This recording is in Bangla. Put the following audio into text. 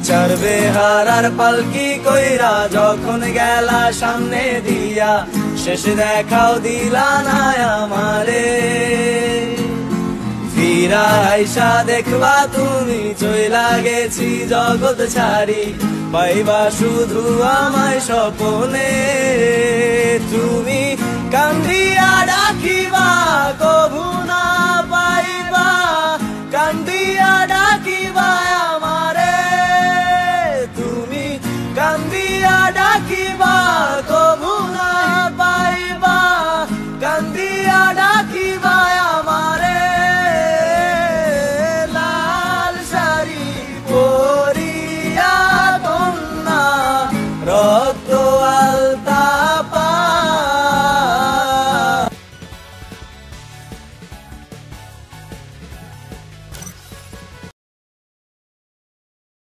চড়বে হারার পালকি কইরা যখন গেলা সামনে দিয়া, শেষ দেখাও দিলা না আমারে। ফিরা আইসা দেখবা তুমি চইলা গেছি জগৎ ছাড়ি, পাইবা শুধু আমায় স্বপনে। তুমি কান্দিয়া ডাকিবা কভু না পাইবা, কান্দিয়া ডাকিবা আমারে। তুমি কান্দিয়া ডাকিবা